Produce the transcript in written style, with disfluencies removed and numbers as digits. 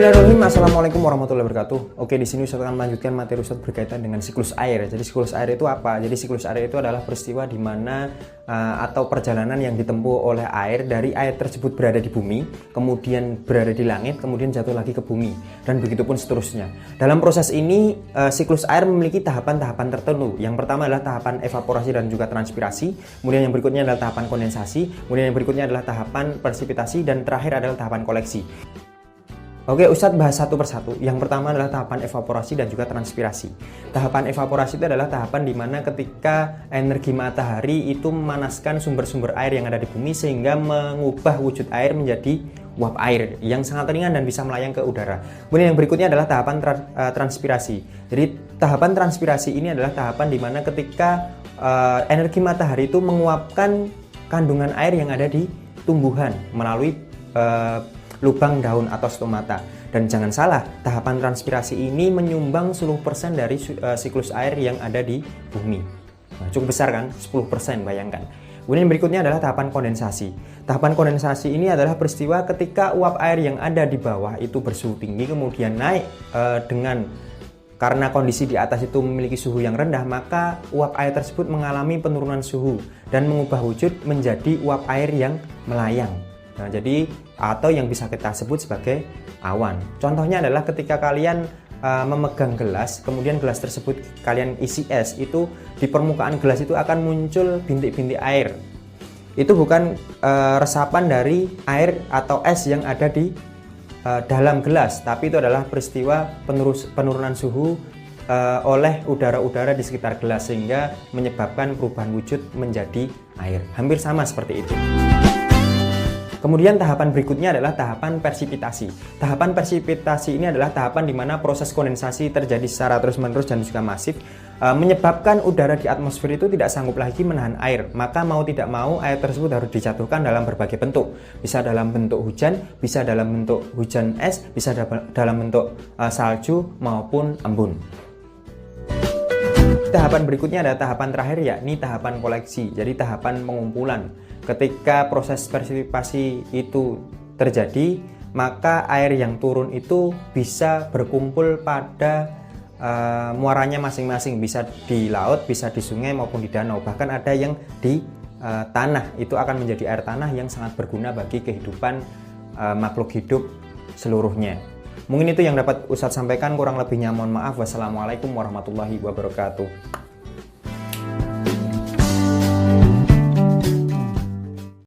Bismillahirrahmanirrahim. Assalamualaikum warahmatullahi wabarakatuh. Oke, di sini Ustaz akan melanjutkan materi Ustaz berkaitan dengan siklus air. Jadi siklus air itu apa? Jadi siklus air itu adalah peristiwa di mana atau perjalanan yang ditempuh oleh air dari air tersebut berada di bumi, kemudian berada di langit, kemudian jatuh lagi ke bumi, dan begitu pun seterusnya. Dalam proses ini siklus air memiliki tahapan-tahapan tertentu. Yang pertama adalah tahapan evaporasi dan juga transpirasi. Kemudian yang berikutnya adalah tahapan kondensasi. Kemudian yang berikutnya adalah tahapan presipitasi, dan terakhir adalah tahapan koleksi. Oke, Ustadz bahas satu persatu. Yang pertama adalah tahapan evaporasi dan juga transpirasi. Tahapan evaporasi itu adalah tahapan di mana ketika energi matahari itu memanaskan sumber-sumber air yang ada di bumi sehingga mengubah wujud air menjadi uap air yang sangat ringan dan bisa melayang ke udara. Kemudian yang berikutnya adalah tahapan transpirasi. Jadi tahapan transpirasi ini adalah tahapan di mana ketika energi matahari itu menguapkan kandungan air yang ada di tumbuhan melalui lubang daun atau stomata. Dan jangan salah, tahapan transpirasi ini menyumbang 10% dari siklus air yang ada di bumi. Nah, cukup besar kan? 10%, bayangkan. Kemudian berikutnya adalah tahapan kondensasi. Tahapan kondensasi ini adalah peristiwa ketika uap air yang ada di bawah itu bersuhu tinggi kemudian naik karena kondisi di atas itu memiliki suhu yang rendah, maka uap air tersebut mengalami penurunan suhu dan mengubah wujud menjadi uap air yang melayang. Nah, jadi atau yang bisa kita sebut sebagai awan. Contohnya adalah ketika kalian memegang gelas, kemudian gelas tersebut kalian isi es, itu di permukaan gelas itu akan muncul bintik-bintik air. Itu bukan resapan dari air atau es yang ada di dalam gelas, tapi itu adalah peristiwa penurunan suhu oleh udara-udara di sekitar gelas sehingga menyebabkan perubahan wujud menjadi air. Hampir sama seperti itu. Kemudian tahapan berikutnya adalah tahapan persipitasi. Tahapan persipitasi ini adalah tahapan di mana proses kondensasi terjadi secara terus-menerus dan juga masif, menyebabkan udara di atmosfer itu tidak sanggup lagi menahan air. Maka mau tidak mau air tersebut harus dijatuhkan dalam berbagai bentuk. Bisa dalam bentuk hujan, bisa dalam bentuk hujan es, bisa dalam bentuk salju maupun embun. Tahapan berikutnya adalah tahapan terakhir, yakni tahapan koleksi. Jadi tahapan pengumpulan. Ketika proses persipitasi itu terjadi, maka air yang turun itu bisa berkumpul pada muaranya masing-masing, bisa di laut, bisa di sungai maupun di danau. Bahkan ada yang di tanah, itu akan menjadi air tanah yang sangat berguna bagi kehidupan makhluk hidup seluruhnya. Mungkin itu yang dapat Ustadz sampaikan, kurang lebihnya mohon maaf. Wassalamualaikum warahmatullahi wabarakatuh.